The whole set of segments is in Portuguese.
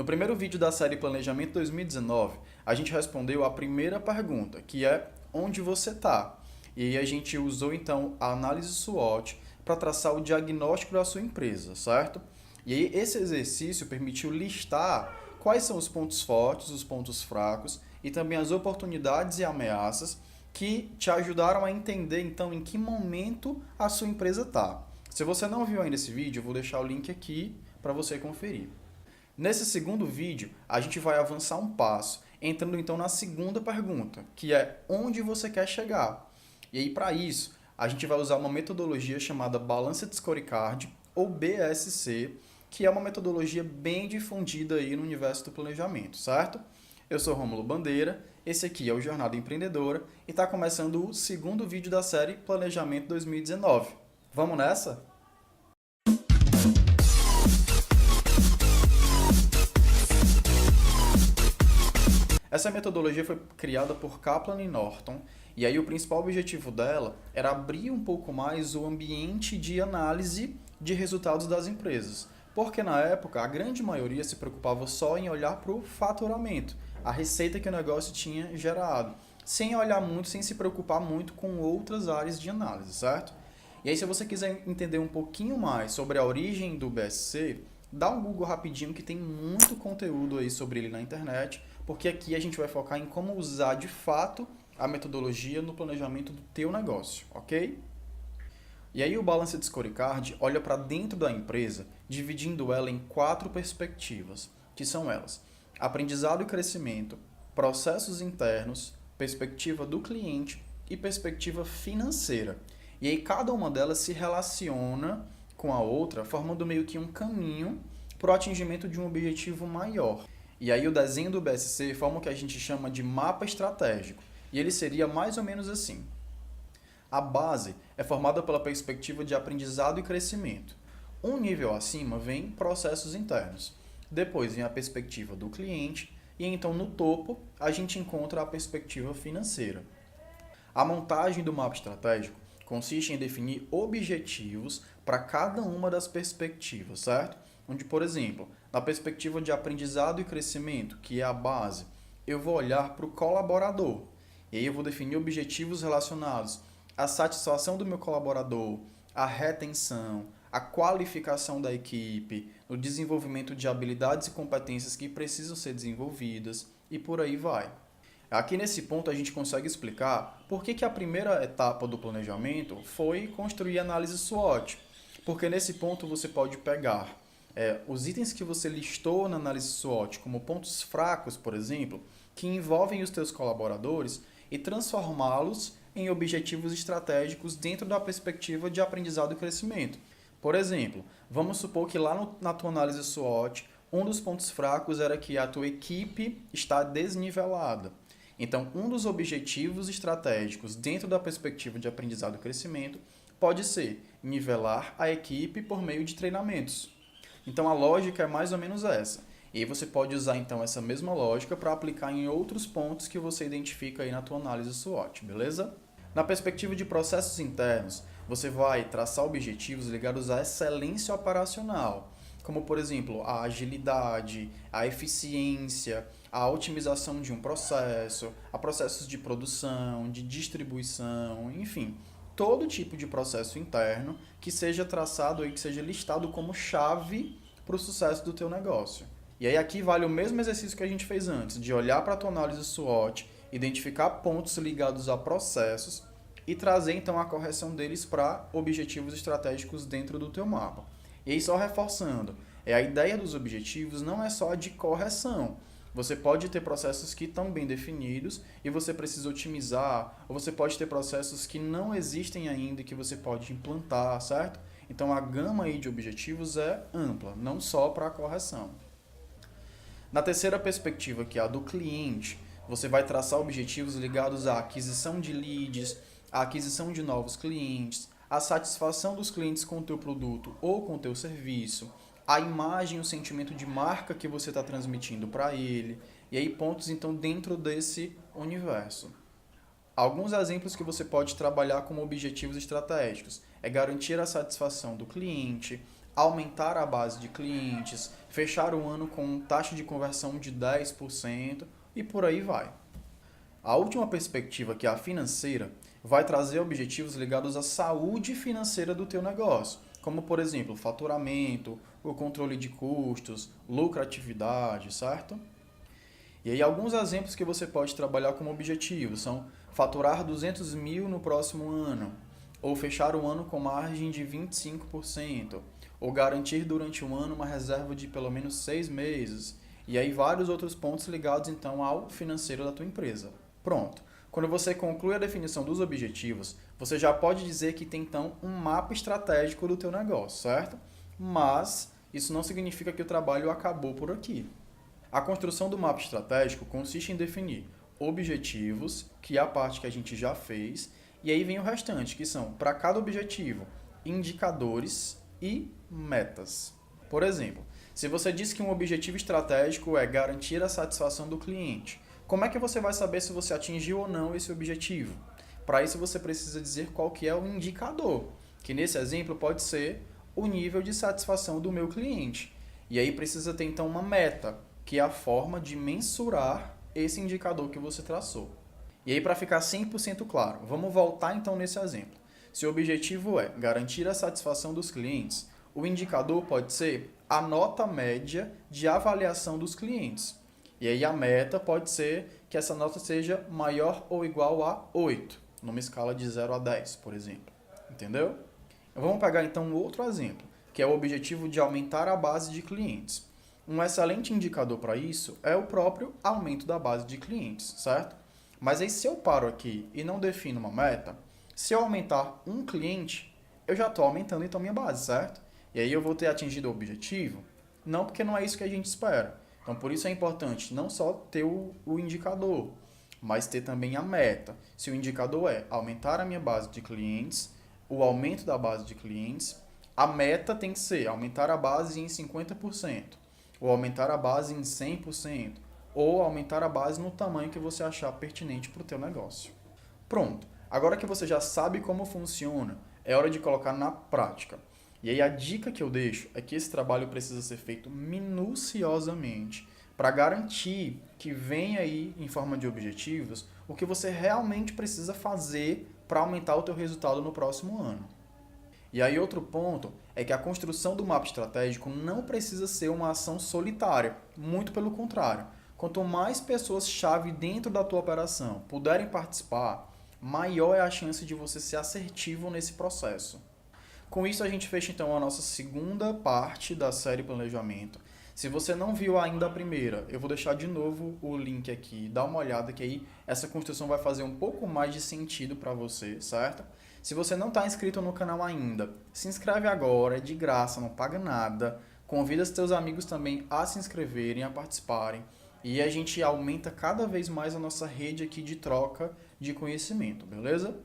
No primeiro vídeo da série Planejamento 2019, a gente respondeu a primeira pergunta, que é onde você está? E aí a gente usou então a análise SWOT para traçar o diagnóstico da sua empresa, certo? E aí esse exercício permitiu listar quais são os pontos fortes, os pontos fracos e também as oportunidades e ameaças que te ajudaram a entender então em que momento a sua empresa está. Se você não viu ainda esse vídeo, eu vou deixar o link aqui para você conferir. Nesse segundo vídeo, a gente vai avançar um passo, entrando então na segunda pergunta, que é onde você quer chegar? E aí, para isso, a gente vai usar uma metodologia chamada Balanced Scorecard, ou BSC, que é uma metodologia bem difundida aí no universo do planejamento, certo? Eu sou Rômulo Bandeira, esse aqui é o Jornada Empreendedora e está começando o segundo vídeo da série Planejamento 2019. Vamos nessa? Essa metodologia foi criada por Kaplan e Norton, e aí o principal objetivo dela era abrir um pouco mais o ambiente de análise de resultados das empresas, porque na época a grande maioria se preocupava só em olhar para o faturamento, a receita que o negócio tinha gerado, sem olhar muito, sem se preocupar muito com outras áreas de análise, certo? E aí se você quiser entender um pouquinho mais sobre a origem do BSC, dá um Google rapidinho que tem muito conteúdo aí sobre ele na internet, porque aqui a gente vai focar em como usar de fato a metodologia no planejamento do teu negócio, ok? E aí o Balanced Scorecard olha para dentro da empresa, dividindo ela em 4 perspectivas, que são elas: aprendizado e crescimento, processos internos, perspectiva do cliente e perspectiva financeira. E aí cada uma delas se relaciona com a outra, formando meio que um caminho para o atingimento de um objetivo maior. E aí o desenho do BSC forma o que a gente chama de mapa estratégico, e ele seria mais ou menos assim. A base é formada pela perspectiva de aprendizado e crescimento. Um nível acima vem processos internos, depois vem a perspectiva do cliente, e então no topo a gente encontra a perspectiva financeira. A montagem do mapa estratégico consiste em definir objetivos para cada uma das perspectivas, certo? Onde, por exemplo, na perspectiva de aprendizado e crescimento, que é a base, eu vou olhar para o colaborador. E aí eu vou definir objetivos relacionados à satisfação do meu colaborador, à retenção, à qualificação da equipe, no desenvolvimento de habilidades e competências que precisam ser desenvolvidas e por aí vai. Aqui nesse ponto a gente consegue explicar por que a primeira etapa do planejamento foi construir a análise SWOT. Porque nesse ponto você pode pegar os itens que você listou na análise SWOT como pontos fracos, por exemplo, que envolvem os teus colaboradores e transformá-los em objetivos estratégicos dentro da perspectiva de aprendizado e crescimento. Por exemplo, vamos supor que lá na tua análise SWOT, um dos pontos fracos era que a tua equipe está desnivelada. Então, um dos objetivos estratégicos dentro da perspectiva de aprendizado e crescimento pode ser nivelar a equipe por meio de treinamentos. Então, a lógica é mais ou menos essa. E aí você pode usar então essa mesma lógica para aplicar em outros pontos que você identifica aí na tua análise SWOT, beleza? Na perspectiva de processos internos, você vai traçar objetivos ligados à excelência operacional, como por exemplo a agilidade, a eficiência, a otimização de um processo, a processos de produção, de distribuição, enfim, todo tipo de processo interno que seja traçado e que seja listado como chave para o sucesso do teu negócio. E aí aqui vale o mesmo exercício que a gente fez antes, de olhar para a tua análise SWOT, identificar pontos ligados a processos e trazer então a correção deles para objetivos estratégicos dentro do teu mapa. E aí só reforçando, a ideia dos objetivos não é só de correção. Você pode ter processos que estão bem definidos e você precisa otimizar, ou você pode ter processos que não existem ainda e que você pode implantar, certo? Então a gama aí de objetivos é ampla, não só para a correção. Na terceira perspectiva, que é a do cliente, você vai traçar objetivos ligados à aquisição de leads, à aquisição de novos clientes, à satisfação dos clientes com o teu produto ou com o teu serviço, a imagem, o sentimento de marca que você está transmitindo para ele, e aí pontos então dentro desse universo. Alguns exemplos que você pode trabalhar como objetivos estratégicos é garantir a satisfação do cliente, aumentar a base de clientes, fechar o ano com taxa de conversão de 10% e por aí vai. A última perspectiva, que é a financeira, vai trazer objetivos ligados à saúde financeira do teu negócio, como, por exemplo, faturamento, o controle de custos, lucratividade, certo? E aí alguns exemplos que você pode trabalhar como objetivo são faturar 200 mil no próximo ano, ou fechar o ano com margem de 25%, ou garantir durante um ano uma reserva de pelo menos 6 meses, e aí vários outros pontos ligados então ao financeiro da tua empresa. Pronto. Quando você conclui a definição dos objetivos, você já pode dizer que tem então um mapa estratégico do teu negócio, certo? Mas isso não significa que o trabalho acabou por aqui. A construção do mapa estratégico consiste em definir objetivos, que é a parte que a gente já fez, e aí vem o restante, que são, para cada objetivo, indicadores e metas. Por exemplo, se você diz que um objetivo estratégico é garantir a satisfação do cliente, como é que você vai saber se você atingiu ou não esse objetivo? Para isso você precisa dizer qual que é o indicador, que nesse exemplo pode ser o nível de satisfação do meu cliente. E aí precisa ter então uma meta, que é a forma de mensurar esse indicador que você traçou. E aí para ficar 100% claro, vamos voltar então nesse exemplo. Se o objetivo é garantir a satisfação dos clientes, o indicador pode ser a nota média de avaliação dos clientes. E aí a meta pode ser que essa nota seja maior ou igual a 8, numa escala de 0 a 10, por exemplo. Entendeu? Vamos pegar então um outro exemplo, que é o objetivo de aumentar a base de clientes. Um excelente indicador para isso é o próprio aumento da base de clientes, certo? Mas aí se eu paro aqui e não defino uma meta, se eu aumentar um cliente, eu já estou aumentando então minha base, certo? E aí eu vou ter atingido o objetivo? Não, porque não é isso que a gente espera. Então, por isso é importante não só ter o indicador, mas ter também a meta. Se o indicador é aumentar a minha base de clientes, o aumento da base de clientes, a meta tem que ser aumentar a base em 50%, ou aumentar a base em 100%, ou aumentar a base no tamanho que você achar pertinente para o teu negócio. Pronto. Agora que você já sabe como funciona, é hora de colocar na prática. E aí a dica que eu deixo é que esse trabalho precisa ser feito minuciosamente para garantir que venha aí em forma de objetivos o que você realmente precisa fazer para aumentar o teu resultado no próximo ano. E aí outro ponto é que a construção do mapa estratégico não precisa ser uma ação solitária, muito pelo contrário. Quanto mais pessoas-chave dentro da tua operação puderem participar, maior é a chance de você ser assertivo nesse processo. Com isso, a gente fecha então a nossa segunda parte da série Planejamento. Se você não viu ainda a primeira, eu vou deixar de novo o link aqui, dá uma olhada que aí essa construção vai fazer um pouco mais de sentido para você, certo? Se você não está inscrito no canal ainda, se inscreve agora, é de graça, não paga nada. Convida os teus amigos também a se inscreverem, a participarem. E a gente aumenta cada vez mais a nossa rede aqui de troca de conhecimento, beleza?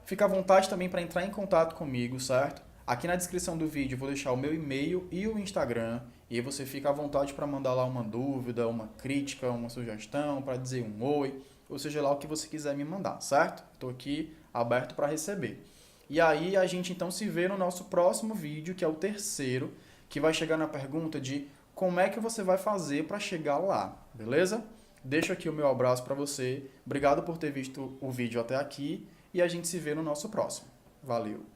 Fica à vontade também para entrar em contato comigo, certo? Aqui na descrição do vídeo eu vou deixar o meu e-mail e o Instagram. E aí você fica à vontade para mandar lá uma dúvida, uma crítica, uma sugestão, para dizer um oi, ou seja lá o que você quiser me mandar, certo? Estou aqui aberto para receber. E aí a gente então se vê no nosso próximo vídeo, que é o terceiro, que vai chegar na pergunta de como é que você vai fazer para chegar lá, beleza? Deixo aqui o meu abraço para você. Obrigado por ter visto o vídeo até aqui. E a gente se vê no nosso próximo. Valeu!